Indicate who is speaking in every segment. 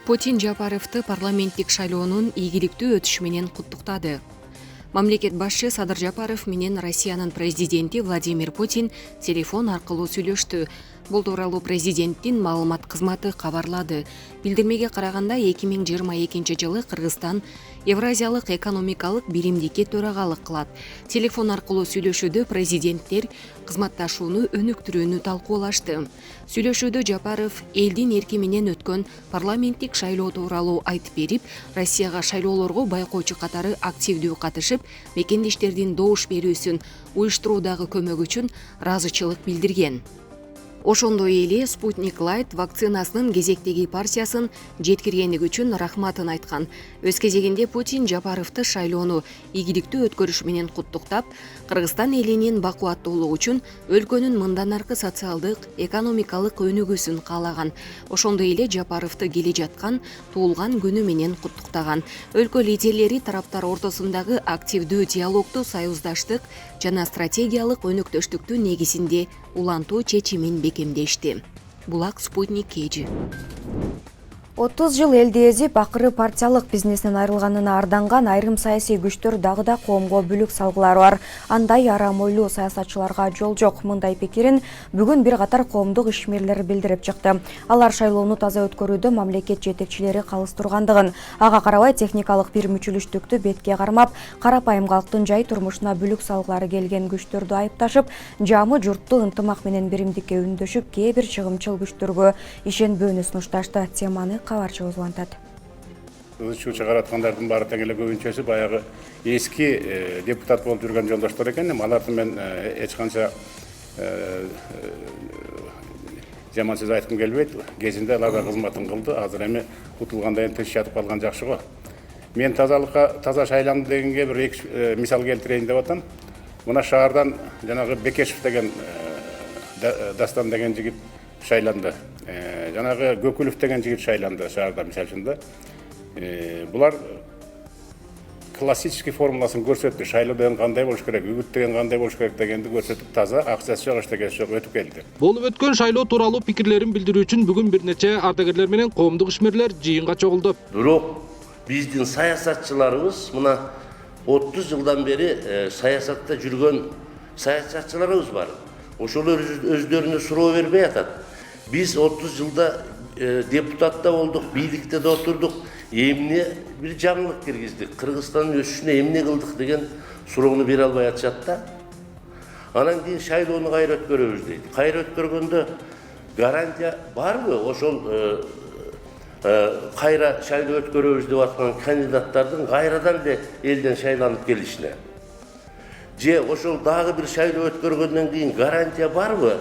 Speaker 1: Путин Жапаровду парламенттик шайлоонун ийгиликтүү өтүшү менен куттуктады. Мамлекет башчы Садыр Жапаров менен Россиянын президенти Владимир Путин телефон аркылуу сүйлөштү. Бул тууралуу президенттин маалымат кызматы кабарлады. Билдирмеге караганда 2022 жылы Кыргызстан Евразиялык экономикалык биримдикке төрагалык кылат. Телефон аркылуу сүйлөшүүдө президенттер кызматташууну өнүктүрүүнү талкуулашты. Сүйлөшүүдө Жапаров элдин эрки менен өткөн парламенттик шайлоо тууралуу айтып берип, Россияга шайлоолорго байкоочу катары активдүү катышып, мекендештердин добуш берүүсүн уюштуруудагы көмөгү үчүн ыраазычылык билдирген. Ошондой эле Спутник Лайт вакцинасынын кезектеги партиясын жеткиргендиги үчүн рахматын айткан. Өз кезегинде Путин Жапаровду шайлоону ийгиликтүү өткөрүш менен куттуктап, Кыргызстан элинин бакубаттуулугу үчүн өлкөнүн мындан аркы социалдык, экономикалык өнүгүүсүн каалаган. Ошондой эле Жапаровду келе жаткан туулган күнү менен куттуктаган. Өлкө лидерлери тараптар ортосундагы активдүү диалогду союздаштык жана стратегиялык өнөктөштүктүн негизинде улантуу чечимин бекемдешти. Булак Спутник KG.
Speaker 2: 30 жыл элди эзип, акыры партиялык бизнестен айрылганына арданган айрым саясий күчтөр дагы да коомго бүлүк салгылары бар. Андай арам ойлуу саясатчыларга жол жок. Мындай пикирин бүгүн бир катар коомдук ишмерлер билдирип чыкты. Алар шайлоону таза өткөрүүдө мамлекет жетекчилери калыс тургандыгын, ага карабай техникалык бир мүчүлүштүктү бетке кармап, карапайым калктын жай турмушуна бүлүк салгылары келген күчтөрдү айыпташып, жамы журтту ынтымак менен биримдикке үндөшүп, кээ бир чыгымчыл күчтөргө ишенбөөнү сунушташты. Теманы кабарчыбыз улантат.
Speaker 3: Шу чыгараткандардын баары тең эле көбүнчөсү баягы эски депутат болуп жүргөн жолдоштор экен. Аларды мен эч канча жаман сөз айткым келбейт. Кезинде алар да кызматын кылды. Азыр эми утулгандан кийин тыныч жатып калган жакшы го. Мен таза шайланды дегенге бир эки мисал келтирейин деп атам. Мына шаардан жанагы Бекешев деген Дастан деген жигит шайланды. Жанагы Көкүлүв деген жигит шайланды шаарда мисал үчүн. Булар классический формуласын көрсөттү. Шайлоо деген кандай болуш керек, үгүт деген кандай болуш керек дегенди көрсөтүп, таза акчасы жок, эчтекеси жок өтүп келди.
Speaker 4: Болуп өткөн шайлоо тууралуу пикирлерин билдирүү үчүн бүгүн бир нече ардагерлер менен коомдук ишмерлер жыйынга чогулду.
Speaker 5: Бирок биздин саясатчыларыбыз мына 30 жылдан бери саясатта жүргөн саясатчыларыбыз бар. Ошолор өздөрүнө суроо бербей атат. Biz 30 yılda deputatta olduk, birlikte de oturduk. Emine bir canlılık girgizdik. Kırgızistan'ın ösüşüne emine kıldık degen suroğunu bir albay atışatta. Anan deyin şayloğunu gayret görüyoruz deydi. Gayret görgönde garantiya var mı? Oşol kayra şaylo ötkörüyoruz deyip atkan kandidatlardan gayradan da elden şaylanıp gelişine. Oşol dağı bir şaylo ötkörgönden deyin garantiya var mı?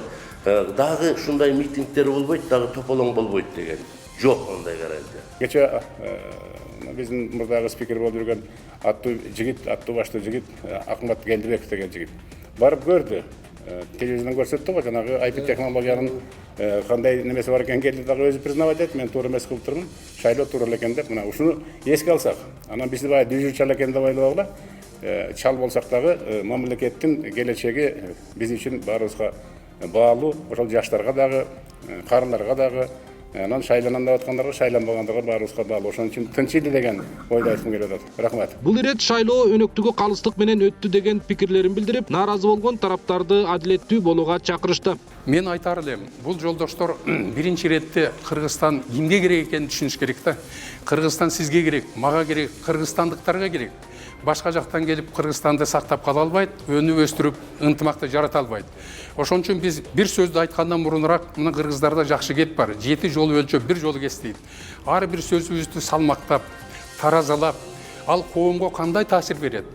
Speaker 5: Дагы шундай митингдер болбойт, дагы тополоң болбойт деген. Жок ондай гарантия.
Speaker 3: Кече биздин мурдагы спикер болуп жүргөн аттуу баштуу жигит Акмат Келдибеков деген жигит барып көрдү. Телевизордон көрсөттү го, жанагы IP технологиянын кандай немеси бар экен келди дагы өзү признавать этти, мен туура эмес кылып турмун. Шайлоо туура эле экен деп, мына ушуну эске алсак, анан бизди баягы дүйжүр чал экен деп ойлогула. Чал болсак дагы мамлекеттин келечеги биз үчүн баарыбызга баалуу, ошол жаштарга дагы, карыларга дагы, анан шайланам деп аткандарга, шайланбагандарға баарыбызга баалуу. Ошон үчүн тынчыйды деген ойду айткым келип атат. Рахмат.
Speaker 4: Бул ирет шайлоо өнөктүгү калыстык менен өттү деген пикирлерин билдирип, нааразы болгон тараптарды адилеттүү болууга чакырышты.
Speaker 6: Мен айтар элем, бул жолдоштор биринчи иретте Кыргызстан кимге керек экенин түшүнүш керек да. Кыргызстан сизге керек, мага керек, кыргызстандыктарга керек. Башка жактан келип Кыргызстанды сактап кала албайт, өнүп өстүрүп, ынтымакты жарата албайт. Ошон үчүн биз бир сөздү айткандан мурунураак мына кыргыздарда жакшы кеп бар. 7 жолу өлчөп, бир жолу кес дейт. Ар бир сөзүбүздү салмактап, таразалап, ал коомго кандай таасир берет?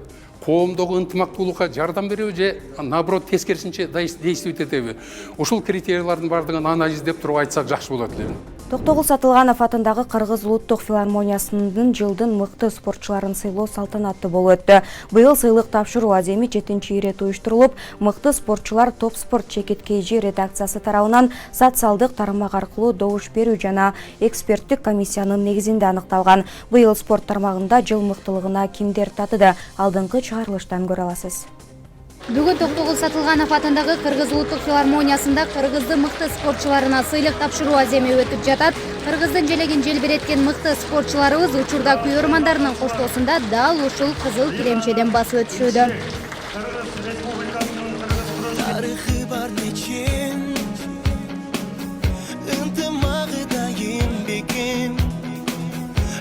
Speaker 6: Коомдогу ынтымактуулукка жардам береби же наоборот тескерисинче действовать этеби? Ушул критериялардын бардыгын анализдеп туруп айтсак жакшы болот эле.
Speaker 2: Токтогул Сатылганов атындагы Кыргыз улуттук филармониясынын жылдын мыкты спортчуларын сыйлоо салтанаты болуп өттү. Быйыл сыйлык тапшыруу аземи 7-чи ирет уюштурулуп, мыкты спортчулар Топ спорт Чекит KG редакциясы тарабынан социалдык тармак аркылуу добуш берүү жана эксперттик комиссиянын негизинде аныкталган. Быйыл спорт тармагында жыл мыктылыгына кимдер татыды? Алдыңкы чыгарылыштан көрө аласыз.
Speaker 7: Бүгін Тоқтоғұл Сатылғанов атындағы Қырғыз ұлттық филармониясында қырғызды мықты спортшыларына сыйлық тапшыруу аземи өтіп жатат. Кыргыздын желегин желбиреткен мыкты спортчуларыбыз учурда күйөрмандарынын коштоосунда дал ушул кызыл килемчеден басып өтүшүүдө.
Speaker 8: Тарыхы бар нечен, ынтымагы дайым бекем,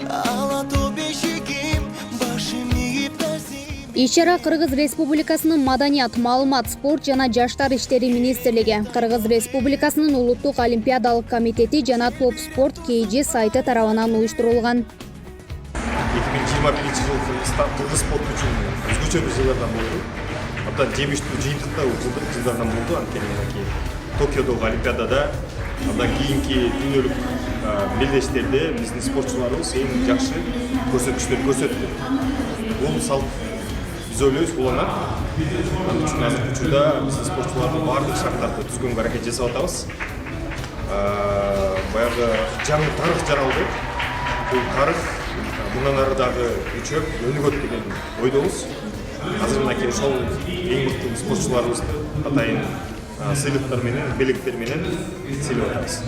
Speaker 8: ала тобешигим, башым ийип тазим.
Speaker 7: Иш-чара Кыргыз Республикасынын Маданият, маалымат, спорт жана жаштар иштери министрлиги, Кыргыз Республикасынын Улуттук олимпиадалык комитети жана Топ спорт KG сайты тарабынан уюштурулган.
Speaker 9: 2021 жыл Кыргыз спорт үчүн өзгөчө бир жылдардан болду. Абдан жемиштүү жыйынтыктар жылдардан болду. Анткени Токиодогу олимпиадада андан кийинки дүйнөлүк белдештерде биздин спортчуларыбыз эң жакшы көрсөткүчтөрдү көрсөттү. Бул салт биз ойлойбуз уланат. Ал үчүн азыркы учурда биздин спортчулардын баардык шарттарды түзгөнгө аракет жасап атабыз. Баягы жаңы тарых жаралды. Бул тарых мындан ары дагы күчөп, өнүгөт деген ойдобуз. Азырына чейин ошол эң мыкты спортчуларыбызды атайын сыйлыктар менен, белектер менен сыйлап атабыз.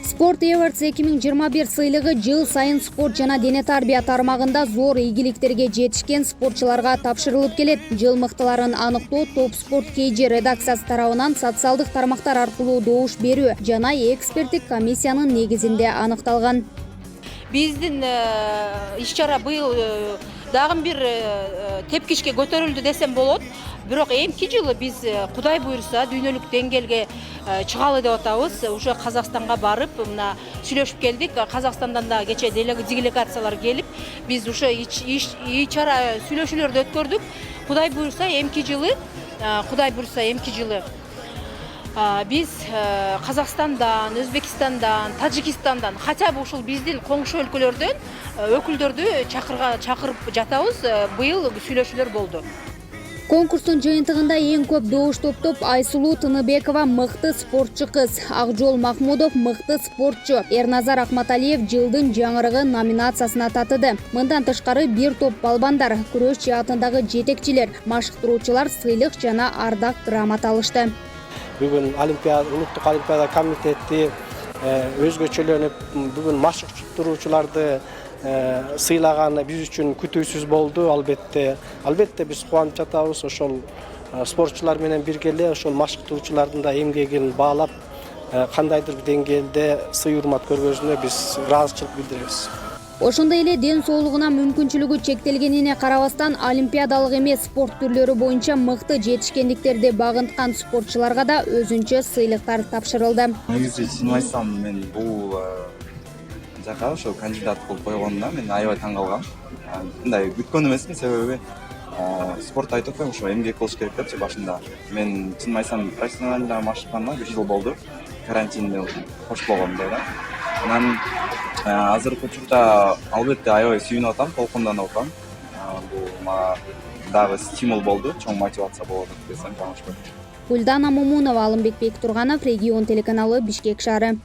Speaker 7: Спорт Awards 2021 сыйлыгы жыл сайын спорт жана дене тарбия тармагында зор ийгиликтерге жетишкен спортчуларга тапшырылып келет. Жыл мыктыларын аныктоо Топ спорт KG редакциясы тарабынан социалдык тармактар аркылуу добуш берүү жана эксперттик комиссиянын негизинде аныкталган.
Speaker 10: Биздин иш-чара быйыл дагы бир тепкичке көтөрүлдү десем болот. Бирок эмки жылы биз Кудай буйруса дүйнөлүк деңгээлге чыгалы деп атабыз. Уже Казакстанга барып, мына сүйлөшүп келдик. Казакстандан да кече делегациялар келип, биз уже иш-чара сүйлөшүүлөрдү өткөрдүк. Кудай буйруса эмки жылы биз Казакстандан, Өзбекистандан, Тажикистандан, хотя бы ушул биздин коңшу өлкөлөрдөн өкүлдөрдү чакырып жатабыз. Быйыл сүйлөшүүлөр болду.
Speaker 7: Конкурстун жыйынтыгында эң көп добуш топтоп Айсулуу Тыныбекова мыкты спортчу кыз, Акжол Махмудов мыкты спортчу, Эрназар Акматалиев жылдын жаңырыгы номинациясына татыды. Мындан тышкары бир топ балбандар, күрөш жаатындагы жетекчилер, машыктыруучулар сыйлык жана ардак грамота алышты.
Speaker 11: Бүгүн Улуттук олимпиада комитети өзгөчөлөнүп, бүгүн машыктыруучуларды сыйлаганы биз үчүн күтүүсүз болду. Албетте биз кубанып жатабыз. Ошол спортчулар менен биргеле ошол машыктыруучулардын да эмгегин баалап, кандайдыр бир деңгээлде сый-урмат көргөзүүнө биз ыраазычылык билдиребиз.
Speaker 7: Ошондой эле ден соолугуна мүмкүнчүлүгү чектелгенине карабастан олимпиадалык эмес спорт түрлөрү боюнча мыкты жетишкендиктерди багынткан спортчуларга да өзүнчө сыйлыктар тапшырылды.
Speaker 12: Негизи чын айтсам, мен бул жака ошо кандидат болуп койгонуна мен аябай таң калгам. Мындай күткөн эмесмин, себеби спорт айтып коем, ошо эмгек кылыш керек депчи башында. Мен чын айтсам профессионалдуу машыкканыма 1 жыл болду. Карантинде кошулгондой да. Анан азыркы учурда албетте аябай сүйүнүп атам, толкунданып атам. Бул мага дагы стимул болду, чоң мотивация болот десем жаңылышпайм.
Speaker 7: Гүлдана Момунова, Алымбек Бектурганов, Регион телеканалы, Бишкек шаары.